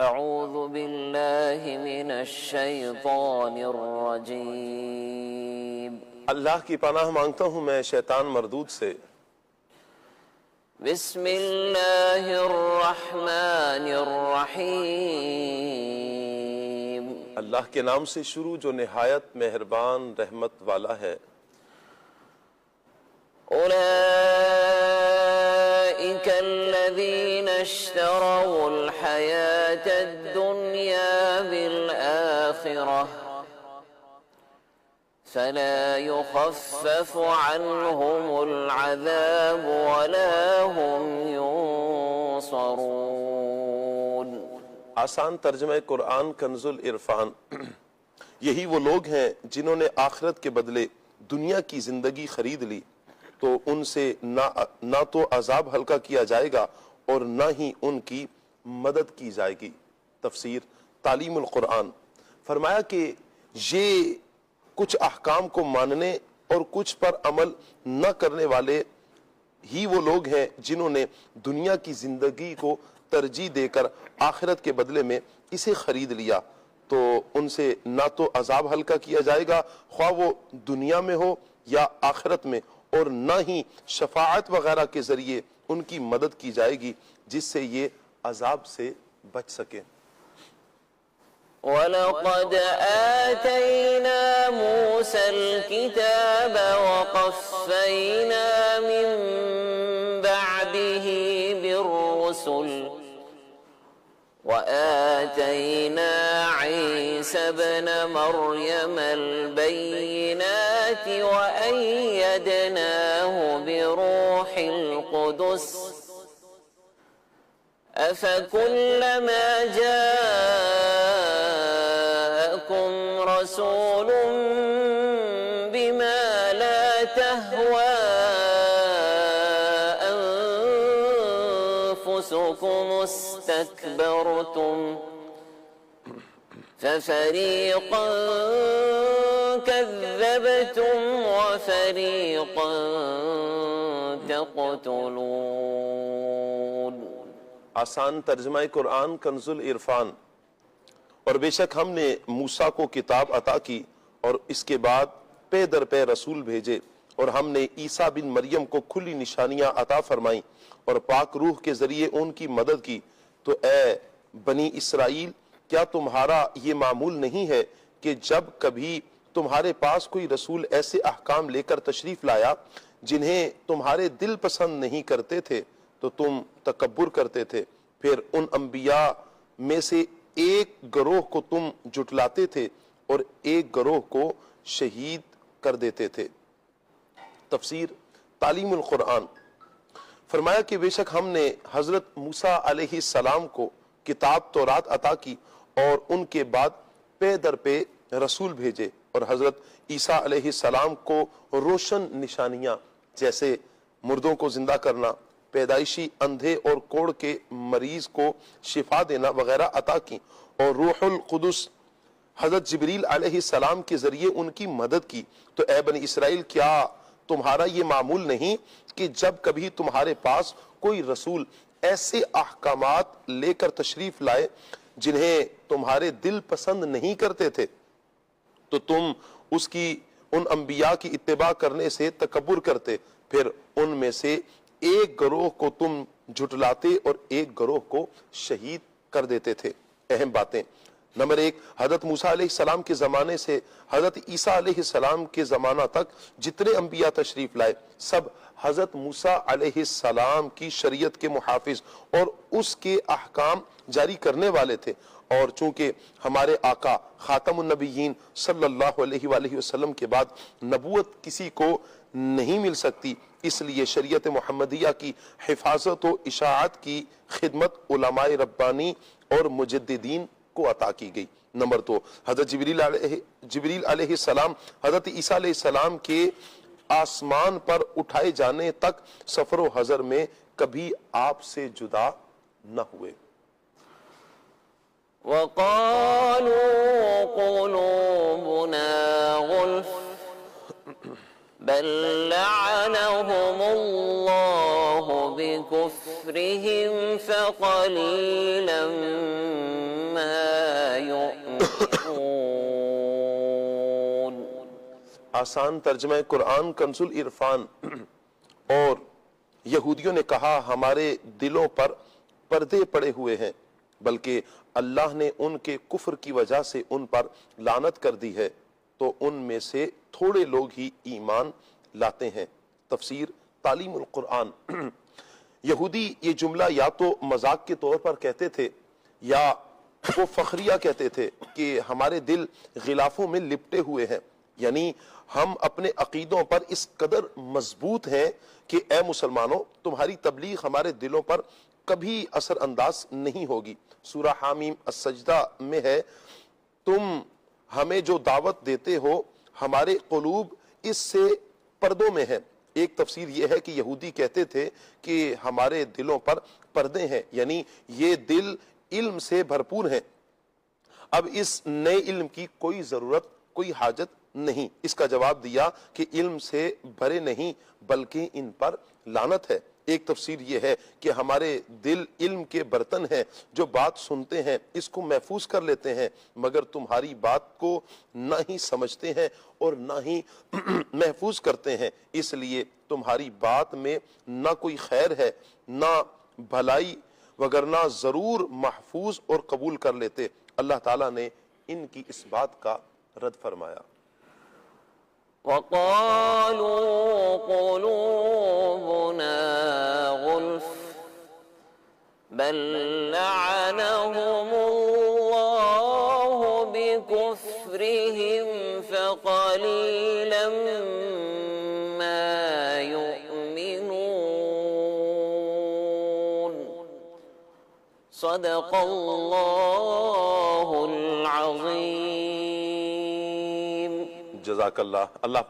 اعوذ باللہ من الشیطان الرجیم اللہ کی پناہ مانگتا ہوں میں شیطان مردود سے۔ بسم اللہ الرحمن الرحیم اللہ کے نام سے شروع جو نہایت مہربان رحمت والا ہے۔ اولئک الذین اشتروا الحیاة الدنیا بالآخرہ فلا يخفف عنهم العذاب ولا هم ينصرون۔ آسان ترجمہ قرآن کنز العرفان۔ یہی وہ لوگ ہیں جنہوں نے آخرت کے بدلے دنیا کی زندگی خرید لی تو ان سے نہ تو عذاب ہلکا کیا جائے گا اور نہ ہی ان کی مدد کی جائے گی۔ تفسیر تعلیم القرآن۔ فرمایا کہ یہ کچھ احکام کو ماننے اور کچھ پر عمل نہ کرنے والے ہی وہ لوگ ہیں جنہوں نے دنیا کی زندگی کو ترجیح دے کر آخرت کے بدلے میں اسے خرید لیا تو ان سے نہ تو عذاب ہلکا کیا جائے گا خواہ وہ دنیا میں ہو یا آخرت میں، اور نہ ہی شفاعت وغیرہ کے ذریعے ان کی مدد کی جائے گی جس سے یہ عذاب سے بچ سکیں۔ وَلَقَدْ آتَيْنَا مُوسَى الْكِتَابَ وَقَفَّيْنَا مِن بَعْدِهِ بِالرُّسُلِ وَآتَيْنَا عِيسَى ابْنَ مَرْيَمَ الْبَيِّنَاتِ وَأَيَّدْنَاهُ بِرُوحِ الْقُدُسِ أَفَكُلَّمَا جَاءَكُمْ رَسُولٌ بِمَا لَا تَهْوَى أَنفُسُكُمُ اسْتَكْبَرْتُمْ فَفَرِيقًا كَذَّبْتُمْ وَفَرِيقًا تَقْتُلُونَ۔ آسان ترجمہ قرآن کنز العرفان۔ اور بے شک ہم نے موسیٰ کو کتاب عطا کی اور اس کے بعد پے در پے رسول بھیجے، اور ہم نے عیسیٰ بن مریم کو کھلی نشانیاں عطا فرمائیں اور پاک روح کے ذریعے ان کی مدد کی۔ تو اے بنی اسرائیل، کیا تمہارا یہ معمول نہیں ہے کہ جب کبھی تمہارے پاس کوئی رسول ایسے احکام لے کر تشریف لایا جنہیں تمہارے دل پسند نہیں کرتے تھے تو تم تکبر کرتے تھے، پھر ان انبیاء میں سے ایک گروہ کو تم جھٹلاتے تھے اور ایک گروہ کو شہید کر دیتے تھے۔ تفسیر تعلیم القرآن۔ فرمایا کہ بے شک ہم نے حضرت موسیٰ علیہ السلام کو کتاب تورات عطا کی اور ان کے بعد پے در پے رسول بھیجے، اور حضرت عیسیٰ علیہ السلام کو روشن نشانیاں جیسے مردوں کو زندہ کرنا، پیدائشی اندھے اور کوڑ کے مریض کو شفا دینا وغیرہ عطا کی، اور روح القدس حضرت جبریل علیہ السلام کے ذریعے ان کی مدد کی۔ تو اے بنی اسرائیل، کیا تمہارا یہ معمول نہیں کہ جب کبھی تمہارے پاس کوئی رسول ایسے احکامات لے کر تشریف لائے جنہیں تمہارے دل پسند نہیں کرتے تھے تو تم ان انبیاء کی اتباع کرنے سے تکبر کرتے، پھر ان میں سے ایک گروہ کو تم جھٹلاتے اور ایک گروہ کو شہید کر دیتے تھے۔ اہم باتیں۔ نمبر 1، حضرت موسیٰ علیہ السلام کے زمانے سے حضرت عیسیٰ علیہ السلام کے زمانہ تک جتنے انبیاء تشریف لائے سب حضرت موسیٰ علیہ السلام کی شریعت کے محافظ اور اس کے احکام جاری کرنے والے تھے، اور چونکہ ہمارے آقا خاتم النبیین صلی اللہ علیہ وآلہ وسلم کے بعد نبوت کسی کو نہیں مل سکتی، اس لیے شریعت محمدیہ کی حفاظت و اشاعت کی خدمت علماء ربانی اور مجددین کو عطا کی گئی۔ نمبر 2، حضرت جبریل علیہ السلام حضرت عیسیٰ علیہ السلام کے آسمان پر اٹھائے جانے تک سفر و حضر میں کبھی آپ سے جدا نہ ہوئے۔ وَقَالُوا قُلُوبُنَا غُلْفٌ بَل لَّعَنَهُمُ اللَّهُ بِكُفْرِهِمْ فَقَلِيلًا آسان ترجمہ قرآن کنز العرفان۔ اور یہودیوں نے کہا ہمارے دلوں پر پردے پڑے ہوئے ہیں، بلکہ اللہ نے ان کے کفر کی وجہ سے ان پر لعنت کر دی ہے، تو ان میں سے تھوڑے لوگ ہی ایمان لاتے ہیں۔ تفسیر تعلیم القرآن۔ یہودی یہ جملہ یا تو مذاق کے طور پر کہتے تھے یا وہ فخریہ کہتے تھے کہ ہمارے دل غلافوں میں لپٹے ہوئے ہیں، یعنی ہم اپنے عقیدوں پر اس قدر مضبوط ہیں کہ اے مسلمانوں تمہاری تبلیغ ہمارے دلوں پر کبھی اثر انداز نہیں ہوگی۔ سورہ حامیم السجدہ میں ہے، تم ہمیں جو دعوت دیتے ہو ہمارے قلوب اس سے پردوں میں ہیں۔ ایک تفسیر یہ ہے کہ یہودی کہتے تھے کہ ہمارے دلوں پر پردے ہیں، یعنی یہ دل علم سے بھرپور ہیں، اب اس نئے علم کی کوئی ضرورت، کوئی حاجت نہیں۔ اس کا جواب دیا کہ علم سے بھرے نہیں بلکہ ان پر لعنت ہے۔ ایک تفسیر یہ ہے کہ ہمارے دل علم کے برتن ہیں، جو بات سنتے ہیں اس کو محفوظ کر لیتے ہیں، مگر تمہاری بات کو نہ ہی سمجھتے ہیں اور نہ ہی محفوظ کرتے ہیں، اس لیے تمہاری بات میں نہ کوئی خیر ہے نہ بھلائی، وگرنہ ضرور محفوظ اور قبول کر لیتے۔ اللہ تعالیٰ نے ان کی اس بات کا رد فرمایا۔ وقالوا قلوبنا غلف بل لعنهم الله بكفرهم فقليلا ما يؤمنون صدق الله العظيم۔ جزاک اللہ۔ اللہ